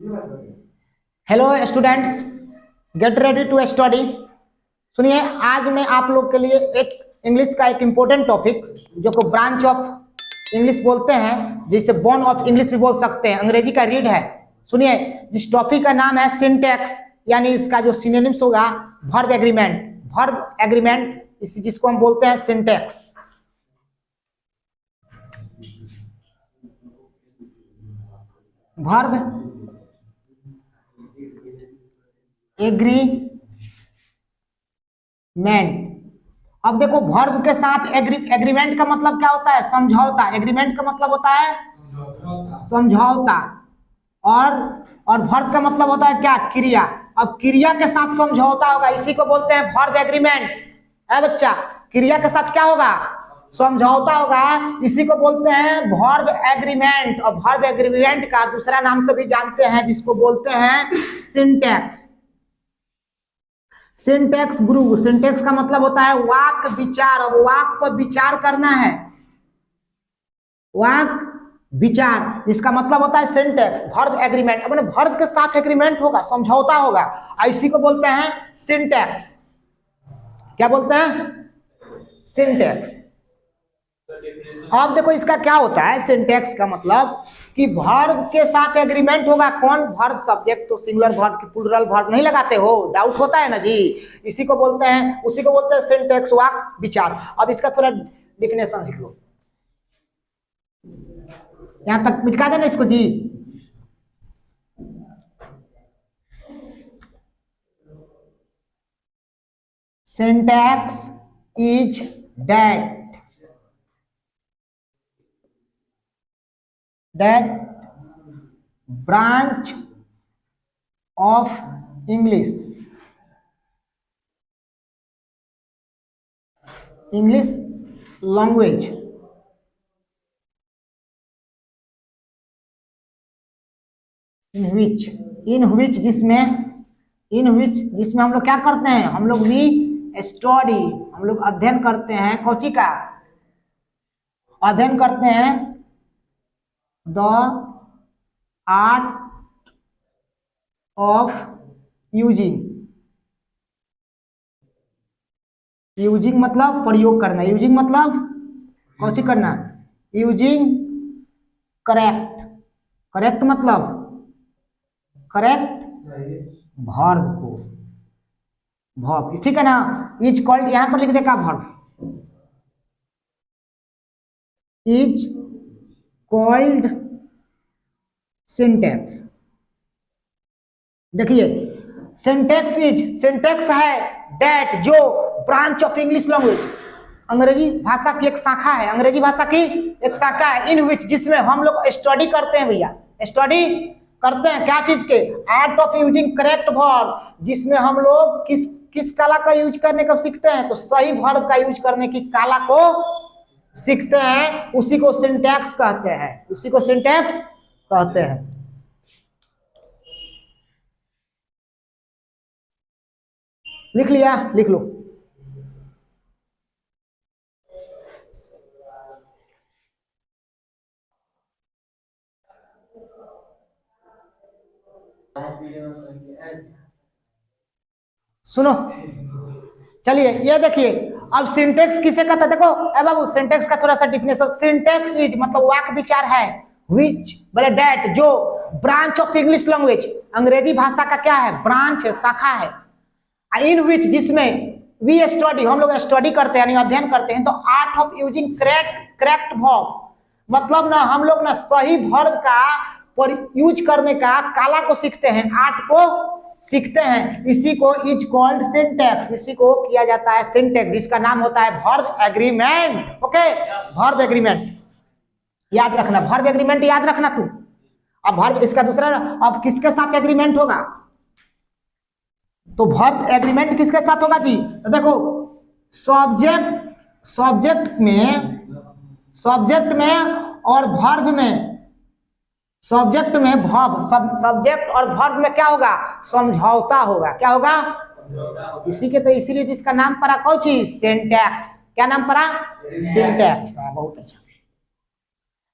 Hello students, get ready to study. सुनिए, आज मैं आप लोग के लिए एक इंग्लिश का एक इम्पोर्टेंट टॉपिक जो को ब्रांच ऑफ इंग्लिश बोलते हैं, जिसे बोन ऑफ इंग्लिश भी बोल सकते हैं, अंग्रेजी का रीड है। सुनिए, जिस टॉपिक का नाम है सिंटैक्स, यानी इसका जो सिनोनिम्स होगा वर्ब एग्रीमेंट। वर्ब एग्रीमेंट इसी जिसको हम बोलते हैं सिंटैक्स। Verb agreement. अब देखो, वर्ब के साथ एग्रीमेंट का मतलब क्या होता है? समझौता। एग्रीमेंट का मतलब होता है समझौता। और वर्ब का मतलब होता है क्या? क्रिया। अब क्रिया के साथ समझौता होगा, इसी को बोलते हैं वर्ब एग्रीमेंट। है बच्चा, क्रिया के साथ क्या होगा? समझौता होगा, इसी को बोलते हैं वर्ब एग्रीमेंट। और वर्ब एग्रीमेंट का दूसरा नाम से भी जानते हैं, जिसको बोलते हैं सिंटैक्स। सिंटैक्स गुरु, सिंटैक्स का मतलब होता है वाक विचार। अब वाक पर विचार करना है, वाक विचार, इसका मतलब होता है सिंटैक्स। वर्ब एग्रीमेंट, अपने वर्ब के साथ एग्रीमेंट होगा, समझौता होगा, इसी को बोलते हैं सिंटैक्स। क्या बोलते हैं? सिंटैक्स। अब देखो, इसका क्या होता है सिंटैक्स का मतलब कि वर्ब के साथ एग्रीमेंट होगा। कौन? वर्ब सब्जेक्ट तो सिंगुलर वर्ब की प्लूरल वर्ब नहीं लगाते हो, डाउट होता है ना जी। इसी को बोलते हैं, उसी को बोलते हैं सिंटैक्स, वाक विचार। अब इसका थोड़ा डिफिनेशन लिख लो, यहां तक मिटा देना इसको जी। Syntax is that branch of English language जिसमें हम लोग क्या करते हैं? हम लोग भी स्टडी, हम लोग अध्ययन करते हैं। कौची का अध्ययन करते हैं? द आर्ट ऑफ यूजिंग मतलब प्रयोग करना। यूजिंग मतलब कौची करना? यूजिंग करेक्ट मतलब करेक्ट वर्ब को, वर्ब, ठीक है ना। इज कॉल्ड, यहां पर लिख देगा वर्ब इज कॉल्ड सिंटैक्स। देखिए, सिंटैक्स है दैट, जो ब्रांच ऑफ इंग्लिश लैंग्वेज, अंग्रेजी भाषा की एक शाखा है, अंग्रेजी भाषा की एक शाखा है। इन विच, जिसमें हम लोग स्टडी करते हैं भैया, स्टडी करते हैं क्या चीज के? Art of using correct verb, जिसमें हम लोग किस कला का यूज करने का सीखते हैं? तो सही वर्ब का यूज करने की कला को सीखते हैं, उसी को सिंटैक्स कहते हैं, उसी को सिंटैक्स कहते हैं। लिख लिया? लिख लो। सुनो, चलिए ये देखिए, अब सिंटैक्स किसे कहता है? देखो ए बाबू, सिंटैक्स का थोड़ा सा डिफिनेशन। सिंटैक्स इज मतलब वाक विचार है, विच बोले डेट, जो ब्रांच ऑफ इंग्लिश लैंग्वेज, अंग्रेजी भाषा का क्या है? ब्रांच है, शाखा है। इन विच, जिसमें वी स्टडी, हम लोग स्टडी करते हैं, यानी अध्ययन करते हैं। तो art of using correct verb, मतलब ना हम लोग ना सही वर्ब का यूज करने का कला को सीखते हैं, आर्ट को सीखते हैं। इसी को इज कॉल्ड सिंटैक्स, इसी को किया जाता है सिंटैक्स, जिसका नाम होता है verb agreement. Okay, verb agreement याद रखना, वर्ब एग्रीमेंट याद रखना तू। अब वर्ब, इसका दूसरा, अब किसके साथ एग्रीमेंट होगा? तो वर्ब एग्रीमेंट किसके साथ होगा जी? तो देखो, सब्जेक्ट में और वर्ब में, सब्जेक्ट में वर्ब, सब्जेक्ट और वर्ब में क्या होगा? समझौता होगा। क्या होगा? इसी के, तो इसीलिए इसका नाम पड़ा कौन चीज? सिंटैक्स। क्या नाम पड़ा? सिंटैक्स। बहुत अच्छा।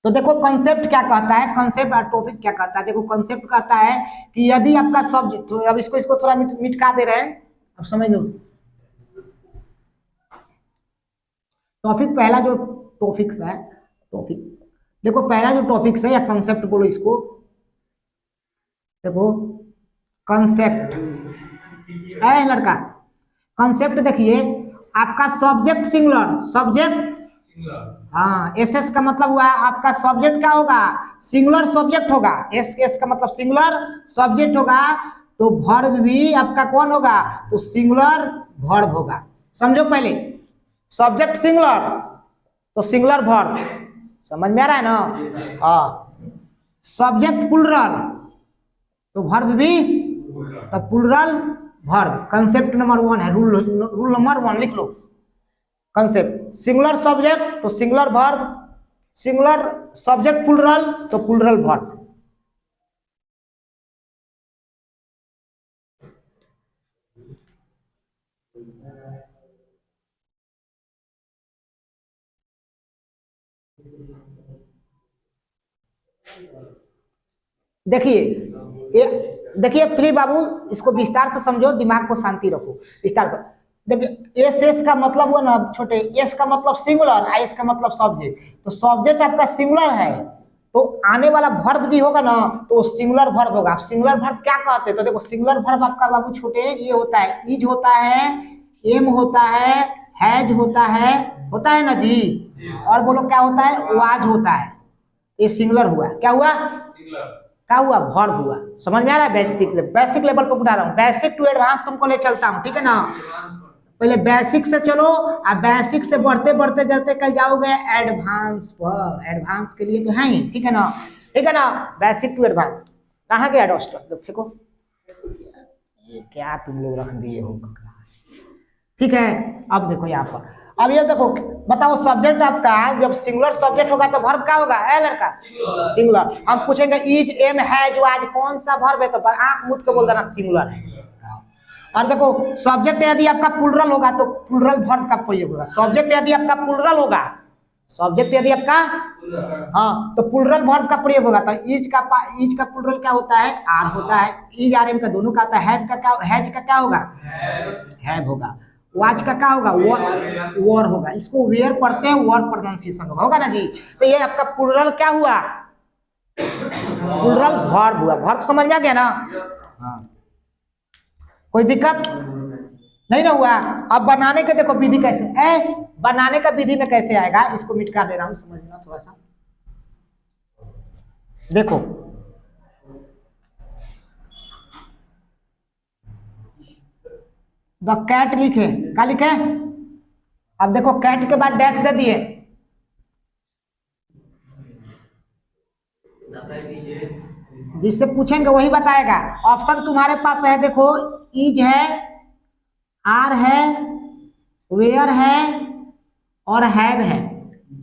तो देखो कंसेप्ट क्या कहता है, कंसेप्ट और टॉपिक क्या कहता है। देखो कंसेप्ट कहता है कि यदि आपका सब्जेक्ट, तो अब इसको थोड़ा मिटका दे रहे हैं, अब समझ लो। टॉपिक, पहला जो टॉपिक्स है, टॉपिक देखो, पहला जो टॉपिक्स है या कंसेप्ट बोलो इसको, देखो कंसेप्ट है लड़का। कंसेप्ट देखिए, आपका सब्जेक्ट सिंगुलर, सब्जेक्ट, हाँ, एस एस का मतलब हुआ आपका सब्जेक्ट क्या होगा, सिंगुलर सब्जेक्ट होगा। एस एस का मतलब सिंगुलर सब्जेक्ट होगा, तो वर्ब भी आपका कौन होगा, तो सिंगुलर वर्ब होगा। समझो पहले, सब्जेक्ट सिंगुलर तो सिंगुलर वर्ब, समझ में आ रहा है ना। हाँ, सब्जेक्ट प्लुरल तो वर्ब भी तो प्लुरल वर्ब। कंसेप्ट नंबर 1 है, रूल नंबर 1 लिख लो। कंसेप्ट, सिंगुलर सब्जेक्ट तो singular verb, singular subject plural तो प्लुरल वर्ब। देखिए ये, देखिए प्लीज बाबू, इसको विस्तार से समझो, दिमाग को शांति रखो, विस्तार से देखिए। एस एस का मतलब हुआ ना छोटे, एस का मतलब सिंगुलर, आई एस का मतलब सब्जेक्ट। तो सब्जेक्ट आपका सिंगुलर है, तो आने वाला वर्ब भी होगा ना तो सिंगुलर वर्ब होगा। आप सिंगुलर वर्ब क्या कहते हैं, तो देखो सिंगुलर वर्ब आपका बाबू छोटे ये होता है, इज होता है, एम होता है, हैज होता है ना जी। और बोलो क्या होता है, वाज होता है। ये सिंगुलर हुआ, क्या हुआ, क्या हुआ, वर्ब हुआ। समझ में आ रहा है, बेसिक लेवल पर बता रहा हूँ, बेसिक टू एडवांस तुमको ले चलता हूँ, ठीक है ना। पहले बेसिक से चलो, और बेसिक से बढ़ते बढ़ते बढ़ते कल जाओगे एडवांस पर। एडवांस के लिए तो है ही, ठीक है ना, ठीक है ना। बेसिक टू एडवांस कहाँ गया डॉस्टर, फेंको, ये क्या तुम लोग रख दिए हो क्लास, ठीक है। अब देखो यहाँ पर, अब ये देखो, बताओ सब्जेक्ट आपका जब सिंगुलर सब्जेक्ट होगा तो वर्ब क्या होगा, है लड़का, सिंगुलर। हम पूछेंगे इज एम है जो आज कौन सा वर्ब है, तो आंख मूंद के बोल देना सिंगुलर है। और देखो सब्जेक्ट यदि आपका प्लुरल होगा तो प्लुरल वर्ब का प्रयोग होगा। सब्जेक्ट यदि आपका प्लुरल होगा, सब्जेक्ट यदि आपका, हाँ, तो प्लुरल वर्ब का प्रयोग होगा। तो इज का प्लुरल क्या होता है, आर होता है। इज आर एम का दोनों का होता है। हैव का क्या, हैज का क्या होगा, हैव होगा। वाच का क्या होगा, वॉर होगा। इसको वेयर पढ़ते हैं, वॉर प्रोनाउंसिएशन होगा ना जी। तो ये आपका प्लुरल क्या हुआ, प्लुरल वर्ब हुआ। वर्ब समझ में आ गया ना, हाँ, कोई दिक्कत नहीं ना हुआ। अब बनाने के देखो विधि कैसे है, बनाने का विधि में कैसे आएगा, इसको मिटका दे रहा हूं, समझना थोड़ा सा। देखो द कैट लिखे, क्या लिखे, अब देखो कैट के बाद डैश दे दिए, जिससे पूछेंगे वही बताएगा। ऑप्शन तुम्हारे पास है, देखो इज है, आर है, वेयर है और हैव है।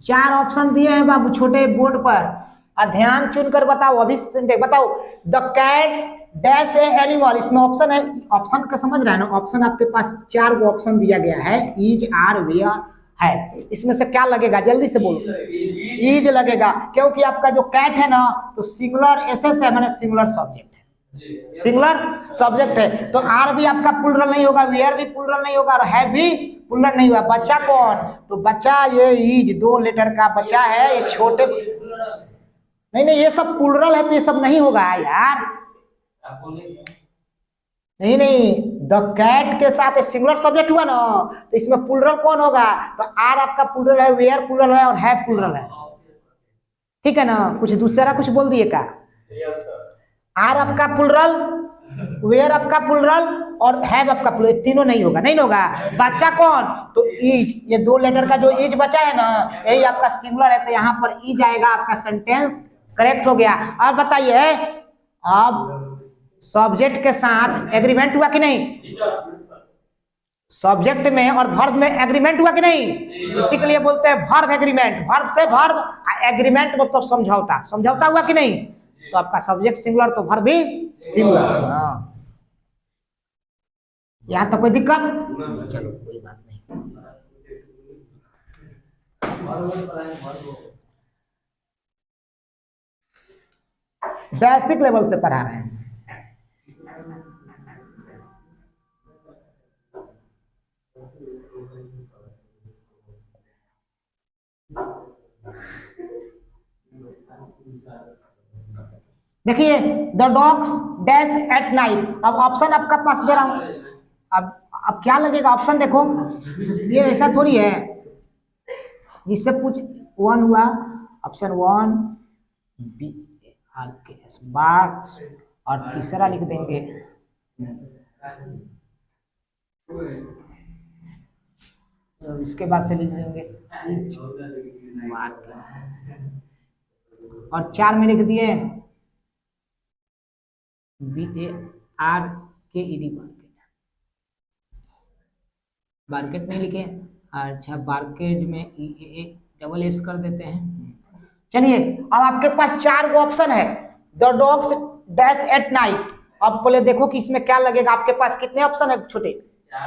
4 ऑप्शन दिए हैं बाबू छोटे बोर्ड पर, और ध्यान चुन कर बताओ। अभी बताओ, the cat dash a animal, इसमें ऑप्शन है, ऑप्शन का समझ रहा है ना। ऑप्शन आपके पास 4 गो ऑप्शन दिया गया है, इज, आर, वेयर, है। इसमें से क्या लगेगा, जल्दी से बोलो, इज लगेगा, क्योंकि आपका जो कैट है ना तो सिंगुलर एसएस है, मैंने सिंगुलर सब्जेक्ट है, सिंगुलर सब्जेक्ट है। तो आर भी आपका प्लुरल नहीं होगा, वेयर भी प्लुरल नहीं होगा, और है भी प्लुरल नहीं हुआ। बच्चा कौन, तो बच्चा ये इज 2 लेटर का बच्चा है, ये छोटे, नहीं नहीं ये सब प्लुरल है तो ये सब नहीं होगा यार, नहीं नहीं, द कैट के साथ सिंगुलर सब्जेक्ट हुआ ना, तो इसमें प्लुरल कौन होगा, तो आर आपका प्लुरल है, वेयर प्लुरल है और है प्लुरल है, ठीक है ना। कुछ दूसरा कुछ बोल दिए का, आर आपका प्लुरल, वेयर आपका प्लुरल और हैव आपका प्लुरल, तीनों नहीं होगा, नहीं होगा। बच्चा कौन, तो इज, ये 2 लेटर का जो इज बचा है ना, यही आपका सिंगुलर है, तो यहाँ पर इज आएगा, आपका सेंटेंस करेक्ट हो गया। अब बताइए, अब सब्जेक्ट के साथ एग्रीमेंट हुआ कि नहीं, सब्जेक्ट में और वर्ब में एग्रीमेंट हुआ कि नहीं, इसी के लिए बोलते हैं वर्ब एग्रीमेंट। वर्ब से वर्ब, एग्रीमेंट मतलब समझौता, समझौता हुआ कि नहीं, तो आपका सब्जेक्ट सिंगुलर तो वर्ब भी सिंगुलर। हाँ, यहाँ तो कोई दिक्कत, चलो कोई बात नहीं। बेसिक लेवल से पढ़ा रहे हैं। देखिए the dogs dash at night. अब ऑप्शन आपका पास दे रहा हूं, अब क्या लगेगा ऑप्शन देखो, ये ऐसा थोड़ी है जिससे पूछ वन हुआ ऑप्शन वन बी आर के एस बार्क्स, और तीसरा लिख देंगे तो इसके बाद से लिख देंगे और 4 में लिख दिए BARKED बार्केट नहीं लिखे। अच्छा बार्केड में EAA डबल एस कर देते हैं। चलिए अब आपके पास 4 ऑप्शन है, the dogs dash at night. अब पहले देखो कि इसमें क्या लगेगा। आपके पास कितने ऑप्शन है छोटे?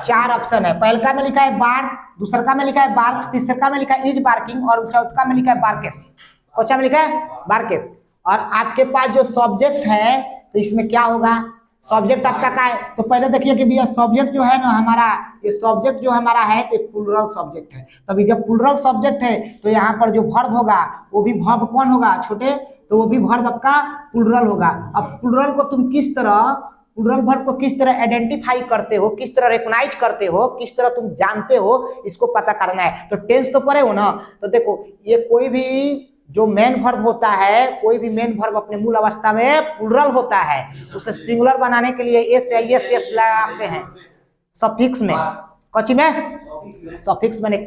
4 ऑप्शन है। पहलका में लिखा है बार्क, दूसरा में लिखा है बार्क्स, तीसरा में लिखा है इज बार्किंग और चौथा में लिखा है बार्केस। कौन में लिखा है? बार्केस। और आपके पास जो सब्जेक्ट है तो इसमें क्या होगा? सब्जेक्ट आपका क्या है? तो पहले देखिए कि भैया सब्जेक्ट जो है ना हमारा, ये सब्जेक्ट जो हमारा है तो प्लूरल सब्जेक्ट है। तभी जब प्लूरल सब्जेक्ट है तो यहाँ पर जो वर्ब होगा वो भी वर्ब कौन होगा छोटे? तो वो भी वर्ब आपका प्लूरल होगा। अब प्लूरल को तुम किस तरह, प्लूरल वर्ब को किस तरह आइडेंटिफाई करते हो, किस तरह रिकॉग्नाइज करते हो, किस तरह तुम जानते हो, इसको पता करना है। तो टेंस तो पढ़े हो ना। तो देखो ये कोई भी जो मेन वर्ब होता है, कोई भी मेन वर्ब अपने मूल अवस्था में प्लूरल होता है, उसे सिंगुलर बनाने के लिए एस या एस एस लगाते हैं सफिक्स में। कौची में? सफिक्स मैंने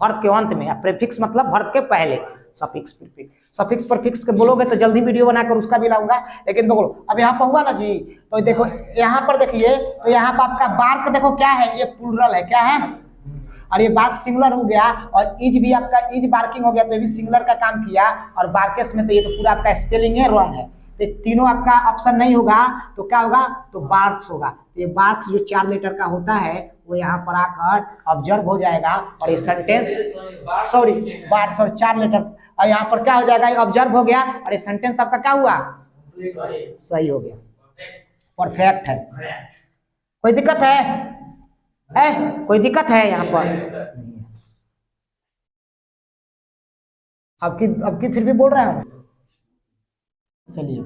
वर्ब के अंत में, या प्रीफिक्स मतलब वर्ब के पहले। सफिक्स प्रीफिक्स, सफिक्स प्रीफिक्स के बोलोगे तो जल्दी वीडियो बनाकर उसका भी लाऊंगा। लेकिन देखो अब यहाँ पर हुआ ना जी, तो देखो यहाँ पर देखिए, तो यहाँ पर आपका बार्क देखो क्या है, ये प्लूरल है, क्या है? और ये बार्क सिंगुलर हो गया, और इज भी आपका इज बार्किंग हो गया, तो ये भी सिंगुलर का काम किया। और बार्केस में तो ये तो पूरा आपका स्पेलिंग है रॉन्ग है, तो तीनों आपका ऑप्शन नहीं होगा। तो क्या होगा? तो बार्क्स होगा। तो ये बार्क्स जो 4 लेटर का होता है वो यहाँ पर आकर ऑब्जर्व हो जाएगा, और ये सेंटेंस सॉरी 4 लेटर, और यहाँ पर क्या हो जाएगा? ये ऑब्जर्व हो गया, और ये सेंटेंस आपका क्या हुआ? सही हो गया, परफेक्ट है। कोई दिक्कत है? कोई दिक्कत है यहाँ पर? अब की फिर भी बोल रहा हूँ। चलिए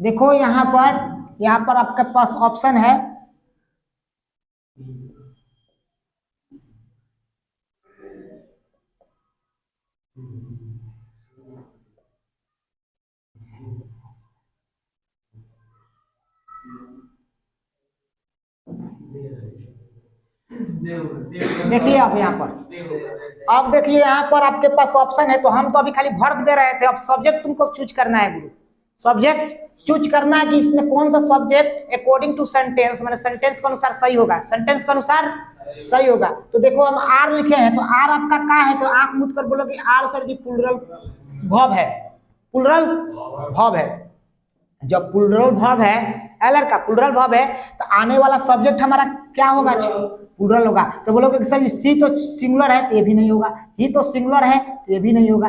देखो यहाँ पर आपके पास ऑप्शन है, देखिए अब यहाँ पर, अब देखिए यहाँ पर आपके पास ऑप्शन है। तो हम तो अभी खाली वर्ब दे रहे थे, अब सब्जेक्ट तुमको चूज करना है गुरु। सब्जेक्ट चूज करना है कि इसमें कौन सा सब्जेक्ट अकॉर्डिंग टू सेंटेंस, मैंने सेंटेंस के अनुसार सही होगा, सेंटेंस के अनुसार सही होगा। तो देखो हम आर लिखे हैं, तो आर आपका क्या है? तो आंख मूंद कर बोलोगे are sir ji plural verb है, प्लूरल वर्ब है। जब प्लूरल वर्ब है, एलर का प्लूरल वर्ब है, तो आने वाला सब्जेक्ट हमारा क्या होगा? प्लूरल होगा। तो बोलोगे सर सी तो सिंगुलर है, तो ये भी नहीं होगा। ही तो सिंगुलर है, तो ये भी नहीं होगा।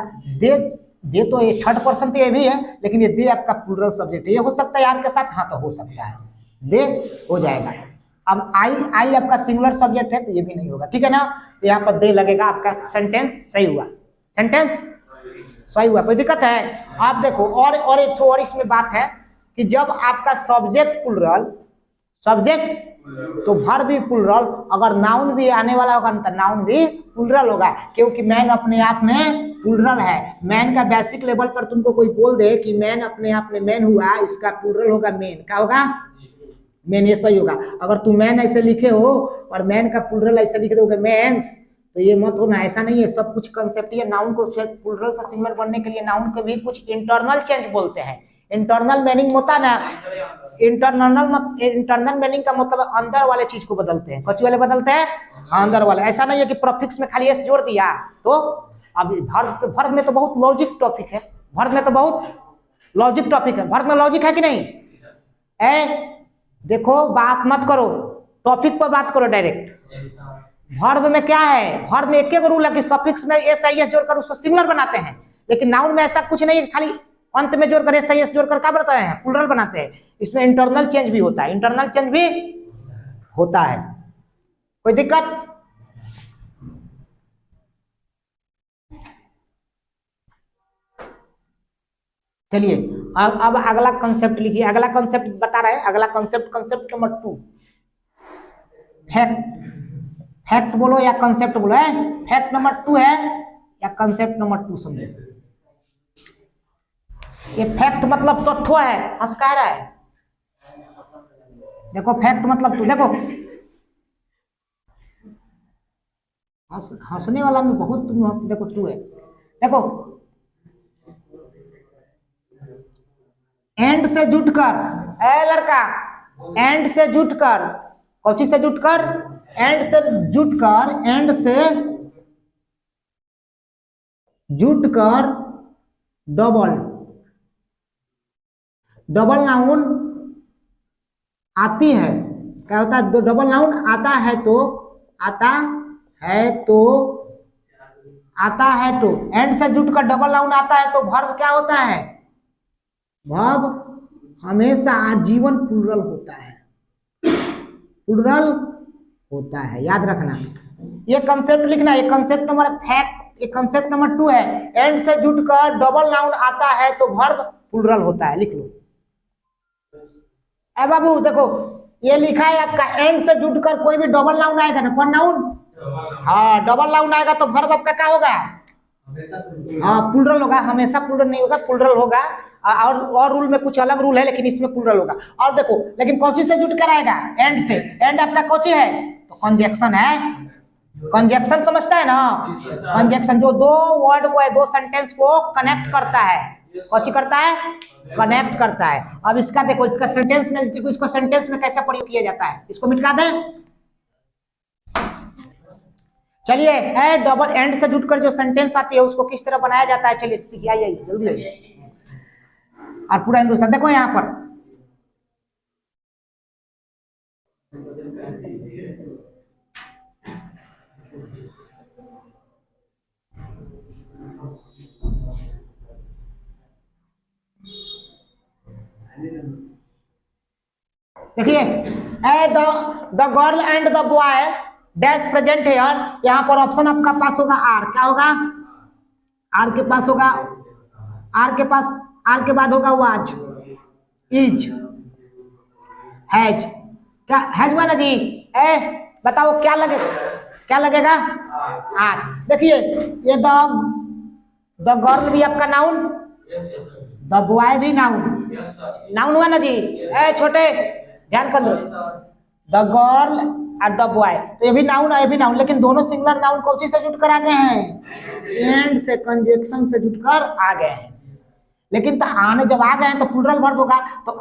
दे तो ये थर्ड पर्सन तो ये भी है, लेकिन ये दे आपका प्लूरल सब्जेक्ट है। ये हो सकता है यार के साथ, हाँ तो हो सकता है, दे हो जाएगा। अब आई आपका सिंगुलर सब्जेक्ट है, तो ये भी नहीं होगा, ठीक है ना। तो यहाँ पर दे लगेगा, आपका सेंटेंस सही हुआ, सेंटेंस सही हुआ। कोई दिक्कत है? आप देखो और एक और इसमें बात है कि जब आपका सब्जेक्ट प्लूरल, सब्जेक्ट तो वर्ब भी प्लूरल, अगर नाउन भी आने वाला होगा तो नाउन भी प्लूरल होगा, क्योंकि मैन अपने आप में प्लूरल है। मैन का बेसिक लेवल पर तुमको कोई बोल दे कि मैन अपने आप में मैन हुआ, इसका प्लूरल होगा मेन। क्या होगा? मेन। ये सही होगा। अगर तुम मैन ऐसे लिखे हो और मैन का प्लूरल ऐसे लिख दोगे मेंस, तो ये मत होना, ऐसा नहीं है। सब कुछ कंसेप्ट है। नाउन को प्लूरल से सिंगुलर बनने के लिए नाउन के भी कुछ इंटरनल चेंज बोलते हैं। इंटरनल मीनिंग होता है ना, इंटरनल मीनिंग का मतलब अंदर वाले चीज को बदलते हैं। कौन वाले बदलते हैं? अंदर वाले। ऐसा नहीं है कि प्रीफिक्स में खाली एस जोड़ दिया तो। अब वर्ब में तो बहुत लॉजिक टॉपिक है, वर्ब में तो बहुत लॉजिक टॉपिक है, वर्ब में लॉजिक है कि नहीं? देखो बात मत करो, टॉपिक पर बात करो डायरेक्ट। वर्ब में क्या है, वर्ब में एक एक रूल है कि सफिक्स में एस आई एस जोड़कर उसको सिंगुलर बनाते हैं, लेकिन नाउन में ऐसा कुछ नहीं है, खाली अंत में जोड़कर एस आई एस जोड़कर क्या बनाते हैं, प्लूरल बनाते हैं। इसमें इंटरनल चेंज भी होता है, इंटरनल चेंज भी होता है। कोई दिक्कत? चलिए अब अगला कंसेप्ट लिखिए। अगला कंसेप्ट बता रहे हैं, अगला concept, concept number 2, fact. Fact बोलो या कंसेप्ट बोलो, है फैक्ट नंबर 2 है या कंसेप्ट नंबर 2 समझो। ये फैक्ट मतलब तथ्य है, हंस कह रहा है। देखो फैक्ट मतलब, देखो हंसने वाला में बहुत तुम हंस, देखो 2 है। देखो एंड से जुटकर, ए लड़का, एंड से जुटकर, कौची से जुटकर, एंड से जुटकर, एंड से जुटकर डबल, डबल नाउन आती है। क्या होता है, डबल नाउन आता है तो, आता है तो, आता है तो, एंड से जुटकर डबल नाउन आता है तो वर्ब क्या होता है, वर्ब हमेशा आजीवन प्लूरल होता है, प्लूरल होता है, याद रखना। ये कंसेप्ट लिखना, ये कंसेप्ट नंबर फैक्ट, ये कंसेप्ट नंबर 2 है। एंड से जुटकर डबल नाउन आता है तो वर्ब प्लूरल होता है, लिख लो। ए बाबू देखो ये लिखा है आपका, एंड से जुटकर कोई भी डबल नाउन आएगा ना, कौन नाउन, हाँ डबल नाउन आएगा तो वर्ब आपका क्या होगा, हाँ प्लूरल होगा, हमेशा प्लूरल नहीं होगा, प्लूरल होगा। और रूल में कुछ अलग रूल है, लेकिन इसमें प्लूरल होगा। और देखो लेकिन कौची से जुटकर आएगा, एंड से, एंड आपका कौची है, तो कंजक्शन है, कंजक्शन समझता है ना, कंजक्शन जो दो वर्ड को है, दो सेंटेंस को कनेक्ट करता है, कौची करता है, कनेक्ट करता है। अब इसका देखो, इसका सेंटेंस में, इसको सेंटेंस में कैसे प्रयोग किया जाता है, इसको मिटा दें। चलिए डबल एंड से जुटकर जो सेंटेंस आती है उसको किस तरह बनाया जाता है, चलिए सीखिए, आइए जल्दी आइए। और पूरा हिंदुस्तान देखो यहाँ पर, देखिए the girl and the boy dash present here, यहाँ पर ऑप्शन आपका पास होगा आर, क्या होगा, आर के पास होगा, आर के पास, आर के बाद होगा वाज, इज, हैज, क्या हैज हुआ ना जी, बताओ क्या लगेगा, क्या लगेगा, आर। देखिए ये द गर्ल भी आपका नाउन, द बॉय भी नाउन, नाउन हुआ ना जी, छोटे ध्यान कर दो, द गर्ल और द बॉय, तो ये भी नाउन है, ये भी नाउन, लेकिन दोनों सिंगुलर नाउन कौन से जुटकर आ गए हैं, एंड से, कंजक्शन से जुटकर आ गए हैं। लेकिन तो आने जब आ गए हैं तो प्लूरल वर्ब होगा, तो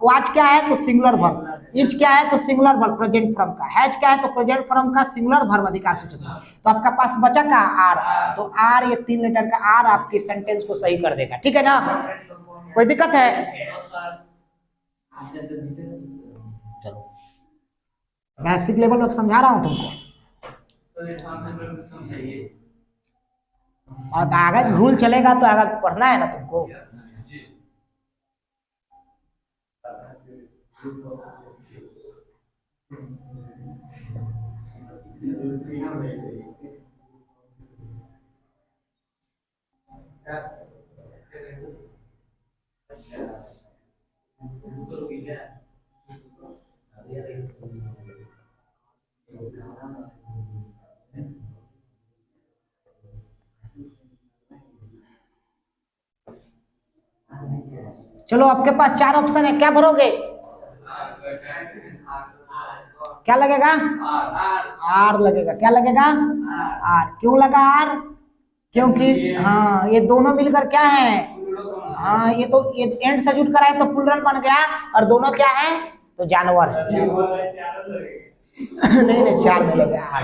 वाज क्या है तो सिंगुलर वर्ब, इज क्या है तो सिंगुलर वर्ब प्रेजेंट फॉर्म का, हैज क्या है तो प्रेजेंट फॉर्म का सिंगुलर वर्ब अधिकार सूचक। तो आपका पास बचा का आर, तो आर ये 3 लेटर का आर आपके सेंटेंस को सही कर देगा, ठीक है ना, कोई दिक्कत है? चलो बेसिक लेवल में समझा रहा हूं तुमको, और आगे रूल चलेगा तो आगे पढ़ना है ना तुमको। चलो आपके पास 4 ऑप्शन है, क्या भरोगे, क्या लगेगा, आर लगेगा, क्या लगेगा, आर। क्यों लगा आर, क्योंकि हाँ ये दोनों मिलकर क्या है, हाँ ये तो ये एंड से जुट कर आए तो प्लूरल बन गया, और दोनों क्या है तो जानवर है। नहीं नहीं 4 मिलेगा,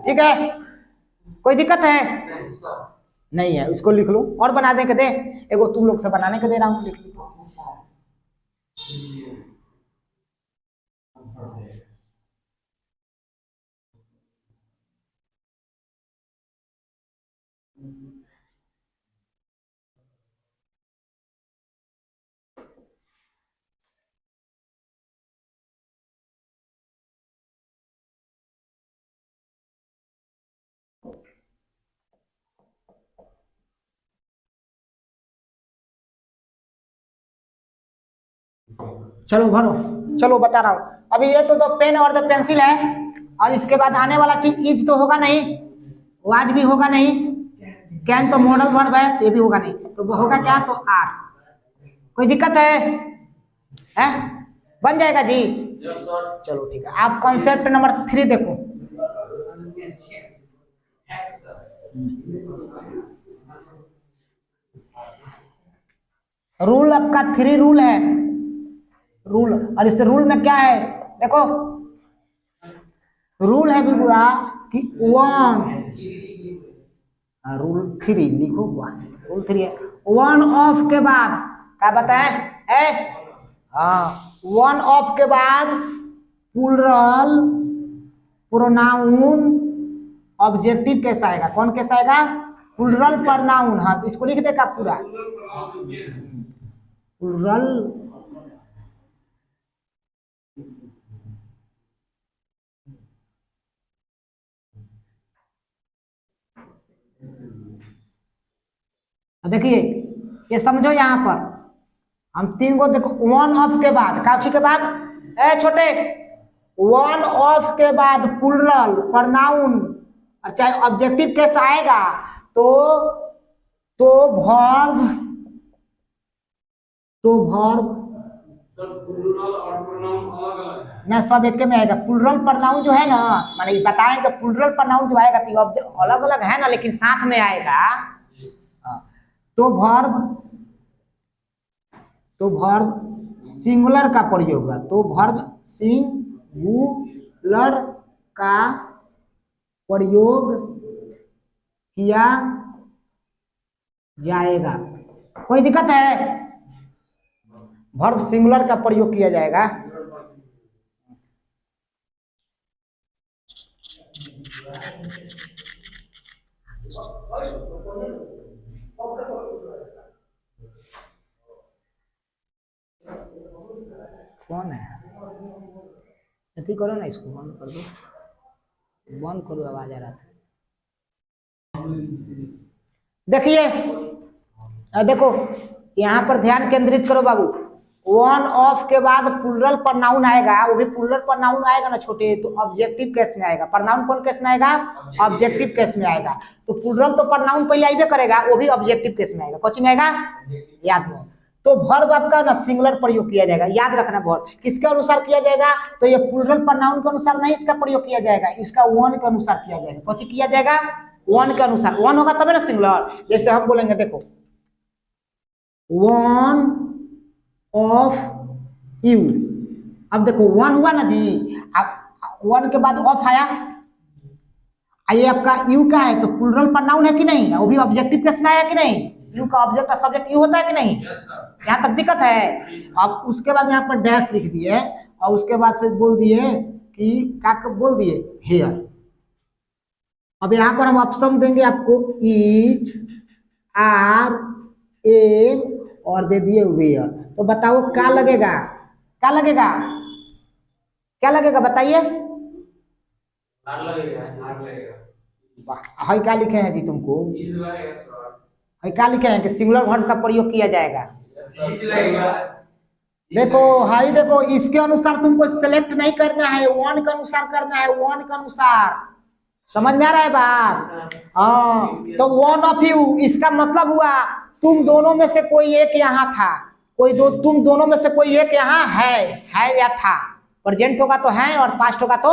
ठीक है, कोई दिक्कत है? नहीं है, इसको लिख लो और बना दे के दे, एगो तुम लोग से बनाने के दे रहा हूँ, लिख लो। चलो भरो, चलो बता रहा हूँ। अभी ये तो पेन और द पेंसिल है, और इसके बाद आने वाला चीज इज तो होगा नहीं, वाज भी होगा नहीं, कैन तो मॉडल वर्ब है, तो ये भी होगा नहीं, तो होगा क्या, तो आर। कोई दिक्कत है? बन जाएगा जी। चलो ठीक है, आप कॉन्सेप्ट नंबर 3 देखो। रूल आपका 3 रूल है, रूल, और इस रूल में क्या है देखो, रूल है बुआ कि 1, रूल 3 लिखो हुआ, रूल 3 है, 1 ऑफ के बाद क्या बताए, हाँ 1 ऑफ के बाद प्लूरल प्रोनाउन ऑब्जेक्टिव कैसा आएगा, कौन कैसा आएगा, प्लूरल प्रोनाउन। हाँ तो इसको लिख देगा पूरा, प्लूरल देखिए, ये समझो यहाँ पर हम 3 को देखो, 1 ऑफ के बाद काफी के बाद, छोटे 1 ऑफ के बाद प्लूरल प्रोनाउन और चाहे ऑब्जेक्टिव कैसा आएगा, तो वर्ब ना सब एक में आएगा। प्लूरल प्रोनाउन जो है ना, माने बताएंगे प्लूरल प्रोनाउन जो आएगा तो अलग अलग है ना, लेकिन साथ में आएगा, तो वर्ब सिंगुलर का प्रयोग होगा, तो वर्ब सिंगुलर का प्रयोग किया जाएगा। कोई दिक्कत है? वर्ब सिंगुलर का प्रयोग किया जाएगा। कौन है? ऐसे करो ना, इसको बंद कर दो, बंद करो, आवाज आ रहा था। देखिए देखो यहाँ पर ध्यान केंद्रित करो बाबू, 1 ऑफ के बाद प्लूरल प्रोनाउन आएगा, वो भी प्लूरल प्रोनाउन आएगा ना छोटे, तो ऑब्जेक्टिव केस में आएगा। प्रोनाउन कौन केस में आएगा? ऑब्जेक्टिव केस में आएगा। तो प्लूरल तो प्रोनाउन पहले आइबे करेगा, वो भी ऑब्जेक्टिव केस में आएगा। कौन में आएगा? याद में। तो वर्ब आपका ना सिंगुलर प्रयोग किया जाएगा, याद रखना। वर्ब किसके अनुसार किया जाएगा? तो ये प्लूरल प्रोनाउन के अनुसार नहीं इसका प्रयोग किया जाएगा, इसका 1 के अनुसार किया जाएगा। कौन किया जाएगा? 1 के अनुसार। 1 होगा तब ना सिंगुलर। जैसे हम बोलेंगे देखो, 1 ऑफ यू। अब देखो 1 हुआ ना जी, अब 1 के बाद ऑफ आया, ये आपका यू का है, तो प्लूरल प्रोनाउन है कि नहीं? वो भी ऑब्जेक्टिव केस में आया कि नहीं? यू का ऑब्जेक्ट और सब्जेक्ट यू होता है कि नहीं? यहाँ तक दिक्कत है? अब उसके बाद यहाँ पर डैश लिख दिए, और उसके बाद से बोल दिए कि क्या बोल दिए, हेयर। अब यहाँ पर हम ऑप्शन देंगे आपको, इज, आर, एम, और दे दिए वेयर। तो बताओ क्या लगेगा? क्या लगेगा? क्या लगेगा बताइए? हाई क्या लिखे हैं जी तुमको? हाई क्या लिखे हैं कि सिंगुलर वर्ब का प्रयोग किया जाएगा? देखो हाई, देखो इसके अनुसार तुमको सिलेक्ट नहीं करना है, 1 के अनुसार करना है, 1 के अनुसार। समझ में आ रहा है बात? हाँ, तो 1 ऑफ यू, इसका मतलब हुआ तुम दोनों में से कोई एक यहाँ था, तुम दोनों में से कोई एक यहाँ है या था। प्रेजेंट होगा तो है, और पास्ट होगा तो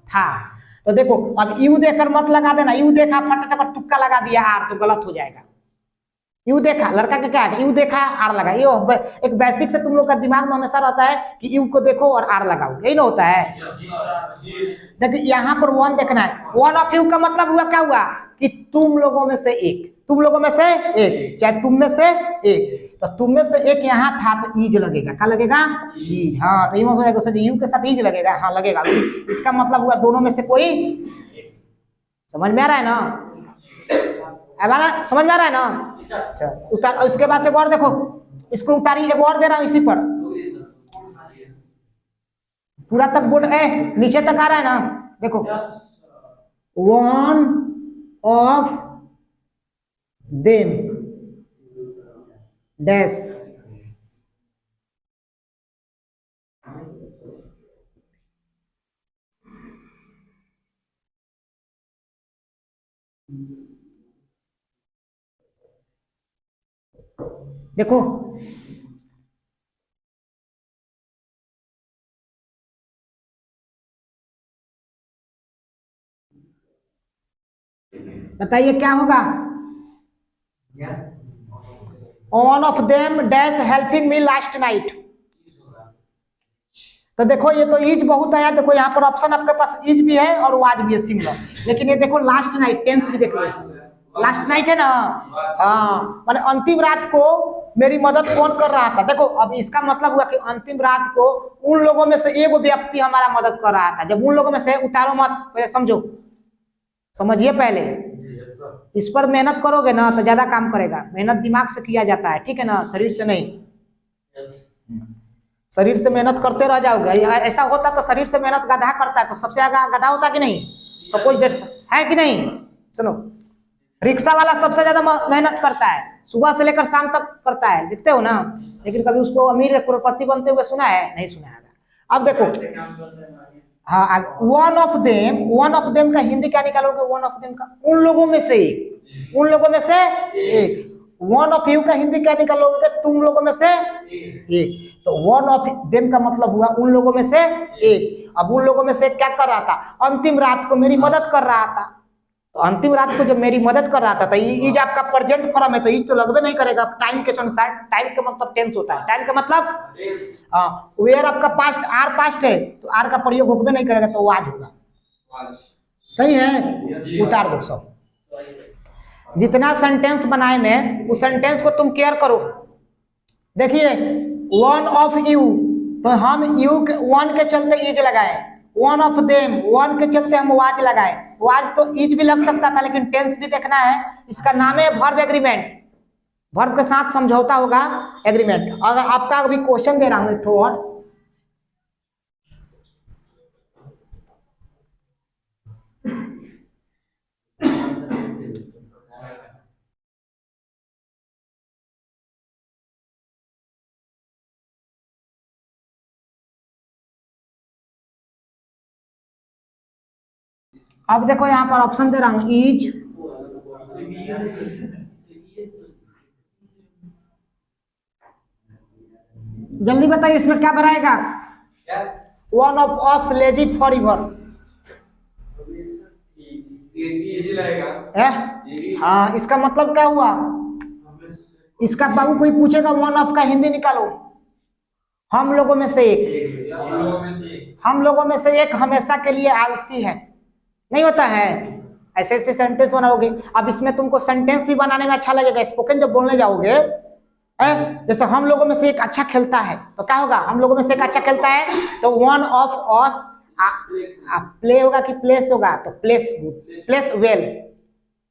था। तो देखो अब यू देखकर मत लगा देना, यू देखा फट से तुक्का लगा दिया आर, तो गलत हो जाएगा। यू देखा, लड़का का क्या है, यू देखा आर लगा, ये एक बेसिक से तुम लोग का दिमाग में हमेशा रहता है कि यू को देखो और आर लगाओ, यही ना होता है। देखिए यहाँ पर 1 देखना है। 1 ऑफ यू का मतलब हुआ क्या हुआ कि तुम लोगों में से एक, तुम लोगों में से एक, चाहे तुम में से एक, तो तुम में से एक यहाँ था तो ईज लगेगा, क्या लगेगा? ईज। हाँ, तो यू के साथ ईज लगेगा, हाँ लगेगा। इसका मतलब हुआ दोनों में से कोई। समझ में आ रहा है ना? समझ में आ रहा है ना? अच्छा, उतार। उसके बाद एक और देखो, इसको उतारी, एक और दे रहा हूं इसी पर, पूरा तक बोर्ड नीचे तक आ रहा है ना? देखो, वन ऑफ देम डैश देखो, बताइए क्या होगा? One of them dash helping me last night. तो देखो ये तो इज बहुत आया, देखो यहाँ पर ऑप्शन आपके पास इज भी है और वाज भी है सिंगुलर, लेकिन ये देखो लास्ट नाइट, टेंस भी देख लो, लास्ट नाइट है ना? हाँ, माने अंतिम रात को मेरी मदद कौन कर रहा था। देखो अब इसका मतलब हुआ कि अंतिम रात को उन लोगों में से एक व्यक्ति हमारा मदद कर रहा था। जब उन लोगों में से, उतारो मत, पहले समझो, समझिए पहले। इस पर मेहनत करोगे ना तो ज्यादा काम करेगा। मेहनत दिमाग से किया जाता है, ठीक है ना, शरीर से नहीं। शरीर से मेहनत करते रह जाओगे। ऐसा होता तो शरीर से मेहनत गधा करता है तो सबसे आगे गधा होता कि नहीं? सपोज है कि नहीं? सुनो, रिक्शा वाला सबसे ज्यादा मेहनत करता है, सुबह से लेकर शाम तक करता है, देखते हो ना? लेकिन कभी उसको अमीर करोड़पति बनते हुए सुना है? नहीं सुना है। अब देखो, हाँ, one of them, one of them का हिंदी क्या निकालोगे? वन ऑफ देम का उन लोगों में से एक, उन लोगों में से एक। वन ऑफ यू का हिंदी क्या निकालोगे? तुम लोगों में से एक। तो वन ऑफ देम का मतलब हुआ उन लोगों में से एक। अब उन लोगों में से क्या कर रहा था? अंतिम रात को मेरी मदद कर रहा था। तो अंतिम रात को जब मेरी मदद कर रहा था तो इज आपका प्रेजेंट फॉर्म है, तो इज तो लगबे नहीं करेगा टाइम के अनुसार। टाइम का मतलब टेंस होता है, टाइम का मतलब वेयर आपका पास्ट, आर पास्ट है तो आर का प्रयोग होबे नहीं करेगा, तो आज होगा। सही है? उतार दो सब। जितना सेंटेंस बनाए में, उस सेंटेंस को तुम केयर करो। देखिए, वन ऑफ यू, तो हम यू के वन के चलते इज लगाए। वन ऑफ देम, वन के चलते हम वाज लगाए। वाज तो इज भी लग सकता था, लेकिन टेंस भी देखना है। इसका नाम है वर्ब एग्रीमेंट। वर्ब के साथ समझौता होगा, एग्रीमेंट। अगर आपका अभी क्वेश्चन दे रहा हूं एक और, अब देखो यहां पर ऑप्शन दे रहा हूं, इज, जल्दी बताइए इसमें क्या बनाएगा? One of us lazy for ever. हाँ, इसका मतलब क्या हुआ? इसका बाबू कोई पूछेगा वन ऑफ का हिंदी निकालो। हम लोगों में से एक, हम लोगों में से एक हमेशा के लिए आलसी है, नहीं होता है? ऐसे ऐसे सेंटेंस बनाओगे। अब इसमें तुमको सेंटेंस भी बनाने में अच्छा लगेगा। स्पोकन जब बोलने जाओगे, जैसे हम लोगों में से एक अच्छा खेलता है, तो क्या होगा? हम लोगों में से एक अच्छा खेलता है, तो वन ऑफ अस, प्ले होगा कि प्लेस होगा? तो place good, place well,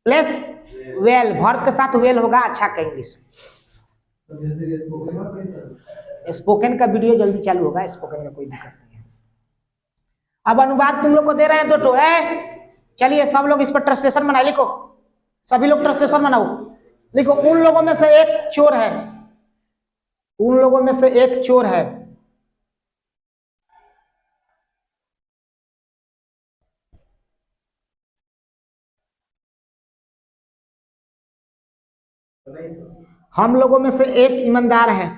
place well, verb के साथ वेल होगा अच्छा का इंग्लिश। स्पोकन का वीडियो जल्दी चालू होगा, स्पोकन का कोई दिक्कत नहीं है। अब अनुवाद तुम लोग को दे रहे हैं दो। चलिए सब लोग इस पर ट्रांसलेशन बनाए, लिखो, सभी लोग ट्रांसलेशन बनाओ। लिखो, उन लोगों में से एक चोर है, उन लोगों में से एक चोर है। हम लोगों में से एक ईमानदार है।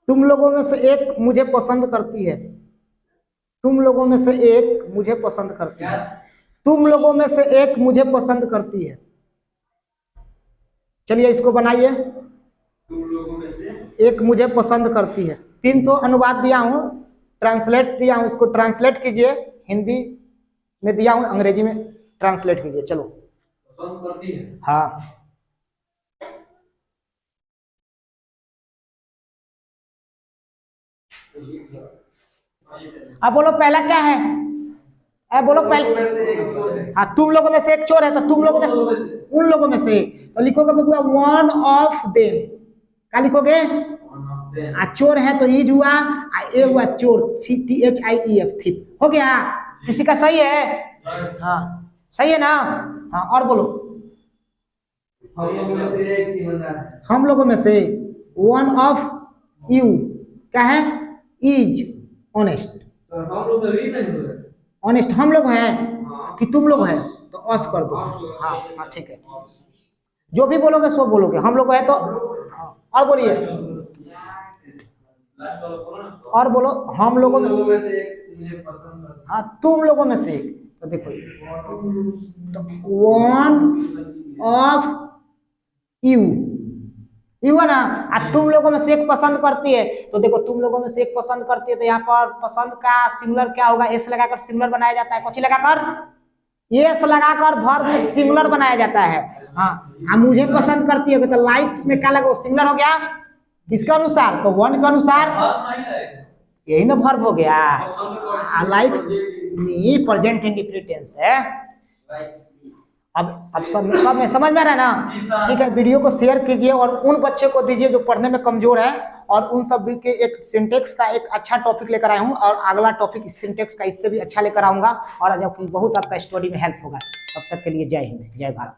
तुम लोगों में से एक मुझे पसंद करती है। तुम लोगों में से एक मुझे पसंद करती है। तुम लोगों में से एक मुझे पसंद करती है। चलिए इसको बनाइए। तुम लोगों में से एक मुझे पसंद करती है। 3 तो अनुवाद दिया हूँ, ट्रांसलेट दिया हूँ, इसको ट्रांसलेट कीजिए, हिंदी में दिया हूँ, अंग्रेजी में ट्रांसलेट कीजिए। चलो पसंद करती है। हाँ अब बोलो पहला क्या है? बोलो पहले। हाँ तुम लोगों में से एक चोर है, तो तुम लोगों में से, उन लोगों में से तो लिखोगे बबुआ वन ऑफ देम। क्या लिखोगे? चोर है तो इज हुआ, ए हुआ चोर, THIEF थिप। हो गया? किसी का सही है? हाँ सही है ना? हाँ और बोलो। हम लोगों में से एक ईमानदार है। हम लोगों में से वन ऑफ यू क्या है? Is honest. हम लोग भी नहीं हो रहे। ऑनेस्ट हम लोग हैं कि तुम लोग हैं? तो अस कर दो। हाँ हाँ ठीक है, जो भी बोलोगे सो बोलोगे। हम लोग है तो हाँ, और बोलिए, और बोलो। हम लोगों में से एक मुझे पसंद है। हाँ तुम लोगों में से एक। तो देखो तो वन ऑफ यू, यू है ना, तुम लोगों में से एक पसंद करती है। तो देखो तुम लोगों में से एक पसंद करती है, तो यहाँ पर पसंद का सिंगुलर क्या होगा? एस लगाकर सिंगुलर बनाया जाता है। कौन सी लगाकर? एस लगाकर वर्ब में सिंगुलर बनाया जाता है। हाँ मुझे पसंद करती है तो लाइक्स में क्या लगा? सिंगुलर हो गया। किसके अनुसार? तो वन के अनुसार, यही ना वर्ब हो गया। लाइक्स में प्रेजेंट इंडेफिनिट टेंस है। अब सब में समझ में आ रहा है ना? ठीक है, वीडियो को शेयर कीजिए और उन बच्चे को दीजिए जो पढ़ने में कमजोर है, और उन सब के एक सिंटेक्स का एक अच्छा टॉपिक लेकर आया हूँ, और अगला टॉपिक सिंटेक्स का इससे भी अच्छा लेकर आऊंगा, और जबकि बहुत आपका स्टडी में हेल्प होगा। तब तक के लिए जय हिंद, जय भारत।